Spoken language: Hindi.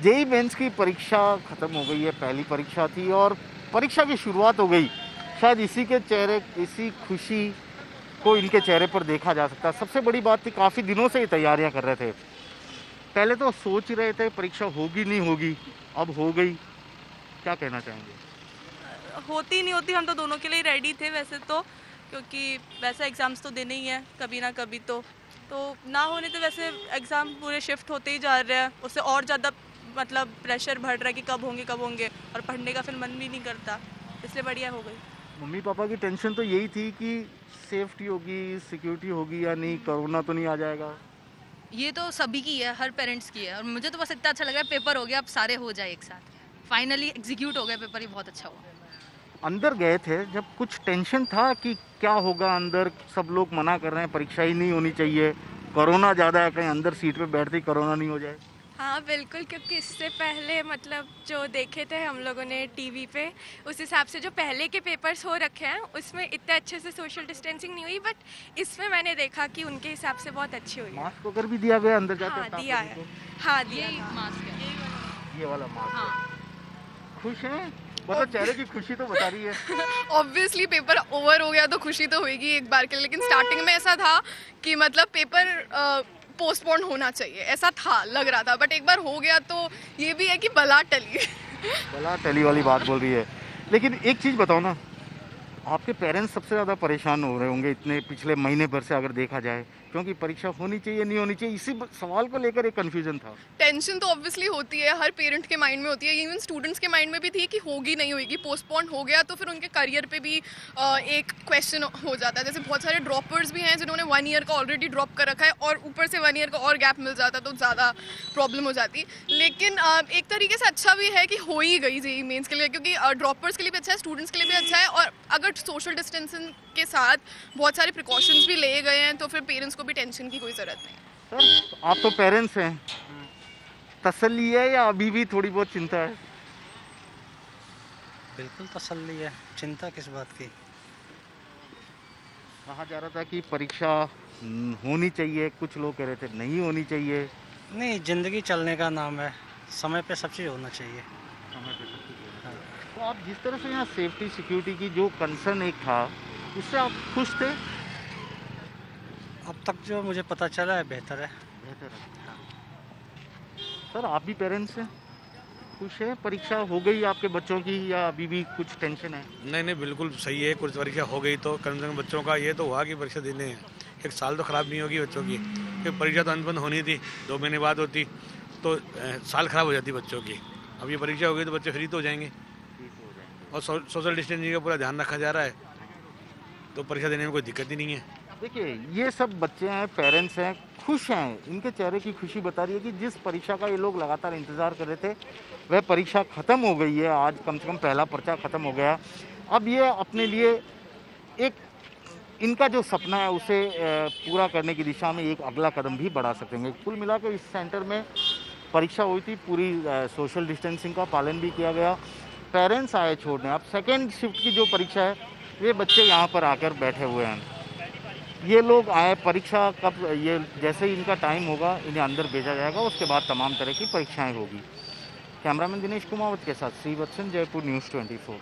जेईई मेंस की परीक्षा ख़त्म हो गई है, पहली परीक्षा थी और परीक्षा की शुरुआत हो गई। शायद इसी खुशी को इनके चेहरे पर देखा जा सकता है। सबसे बड़ी बात थी, काफ़ी दिनों से ये तैयारियां कर रहे थे। पहले तो सोच रहे थे परीक्षा होगी नहीं होगी, अब हो गई। क्या कहना चाहेंगे? होती नहीं होती, हम तो दोनों के लिए रेडी थे वैसे तो, क्योंकि वैसे एग्ज़ाम्स तो देने ही है कभी ना कभी तो ना होने तो वैसे एग्ज़ाम पूरे शिफ्ट होते ही जा रहे हैं, उससे और ज़्यादा मतलब प्रेशर बढ़ रहा है कि कब होंगे और पढ़ने का फिर मन भी नहीं करता, इसलिए बढ़िया हो गई। मम्मी पापा की टेंशन तो यही थी कि सेफ्टी होगी, सिक्योरिटी होगी या नहीं, कोरोना तो नहीं आ जाएगा। ये तो सभी की है, हर पेरेंट्स की है। और मुझे तो बस इतना अच्छा लग रहा है, पेपर हो गया, अब सारे हो जाए एक साथ। फाइनली एग्जीक्यूट हो गया पेपर, ये बहुत अच्छा हुआ। अंदर गए थे जब कुछ टेंशन था कि क्या होगा अंदर, सब लोग मना कर रहे हैं परीक्षा ही नहीं होनी चाहिए, कोरोना ज़्यादा है, कहीं अंदर सीट पे बैठते ही कोरोना नहीं हो जाए। हाँ बिल्कुल, क्योंकि इससे पहले मतलब जो देखे थे हम लोगों ने टीवी पे, उस हिसाब से जो पहले के पेपर्स हो रखे हैं उसमें इतने अच्छे से सोशल डिस्टेंसिंग नहीं हुई, बट इसमें मैंने देखा कि उनके हिसाब से बहुत अच्छी हुई है। मास्क वगैरह भी दिया गया अंदर जाते हाँ स्टाफ दिया लोगों है, को? हाँ दिया यही था। मास्क है। ये वाला मास्क है। हाँ। खुश हैं? मतलब चेहरे की खुशी तो बता रही है। ऑब्वियसली पेपर ओवर हो गया तो खुशी तो होगी एक बार के लिए, लेकिन स्टार्टिंग में ऐसा था कि मतलब पेपर पोस्टपोन होना चाहिए, ऐसा था, लग रहा था, बट एक बार हो गया तो ये भी है कि बला टली। भला टैली वाली बात बोल रही है। लेकिन एक चीज़ बताओ ना, आपके पेरेंट्स सबसे ज़्यादा परेशान हो रहे होंगे इतने पिछले महीने भर से अगर देखा जाए, क्योंकि परीक्षा होनी चाहिए नहीं होनी चाहिए, इसी सवाल को लेकर एक कन्फ्यूजन था। टेंशन तो ऑब्वियसली होती है, हर पेरेंट के माइंड में होती है, इवन स्टूडेंट्स के माइंड में भी थी कि होगी नहीं होगी, पोस्टपोन हो गया तो फिर उनके करियर पे भी एक क्वेश्चन हो जाता है। जैसे बहुत सारे ड्रॉपर्स भी हैं जिन्होंने 1 ईयर का ऑलरेडी ड्रॉप कर रखा है और ऊपर से 1 ईयर का और गैप मिल जाता तो ज़्यादा प्रॉब्लम हो जाती। लेकिन एक तरीके से अच्छा भी है कि हो ही गई जेईई मेंस के लिए, क्योंकि ड्रॉपर्स के लिए भी अच्छा है, स्टूडेंट्स के लिए भी अच्छा है, और अगर सोशल डिस्टेंसिंग के साथ बहुत सारे प्रिकॉशंस भी लिए गए हैं तो फिर पेरेंट्स को भी टेंशन की कोई ज़रूरत नहीं। सर आप तो पेरेंट्स हैं, तसल्ली है या अभी भी थोड़ी बहुत चिंता है? बिल्कुल तसल्ली है, चिंता किस बात की। कहा जा रहा था कि परीक्षा होनी चाहिए, कुछ लोग कह रहे थे नहीं होनी चाहिए। नहीं, ज़िंदगी चलने का नाम है, समय पे सब चीज़ होना चाहिए। समय पे सब कुछ होना चाहिए। तो आप जिस तरह से यहाँ सेफ्टी सिक्योरिटी की जो कंसर्न एक था, उससे आप खुश थे? अब तक जो मुझे पता चला है बेहतर है। बेहतर है। सर आप भी पेरेंट्स हैं, खुश हैं? परीक्षा हो गई आपके बच्चों की या अभी भी कुछ टेंशन है? नहीं नहीं, बिल्कुल सही है। कुछ परीक्षा हो गई तो कम से कम बच्चों का ये तो हुआ कि परीक्षा देने हैं, एक साल तो ख़राब नहीं होगी बच्चों की, क्योंकि परीक्षा तो अंत होनी थी, 2 महीने बाद होती तो साल ख़राब हो जाती बच्चों की। अब ये परीक्षा हो गई तो बच्चे फ्री तो हो जाएंगे, और सोशल डिस्टेंसिंग का पूरा ध्यान रखा जा रहा है, तो परीक्षा देने में कोई दिक्कत ही नहीं है। देखिए ये सब बच्चे हैं, पेरेंट्स हैं, खुश हैं, इनके चेहरे की खुशी बता रही है कि जिस परीक्षा का ये लोग लगातार इंतज़ार कर रहे थे वह परीक्षा ख़त्म हो गई है। आज कम से कम पहला पर्चा ख़त्म हो गया। अब ये अपने लिए एक इनका जो सपना है उसे पूरा करने की दिशा में एक अगला कदम भी बढ़ा सकेंगे। कुल मिलाकर इस सेंटर में परीक्षा हुई थी, पूरी सोशल डिस्टेंसिंग का पालन भी किया गया। पेरेंट्स आए छोड़ने। अब सेकेंड शिफ्ट की जो परीक्षा है, ये बच्चे यहाँ पर आकर बैठे हुए हैं। ये लोग आए, परीक्षा कब, ये जैसे ही इनका टाइम होगा इन्हें अंदर भेजा जाएगा, उसके बाद तमाम तरह की परीक्षाएं होगी। कैमरामैन दिनेश कुमावत के साथ श्रीवत्सन, जयपुर न्यूज़ 24।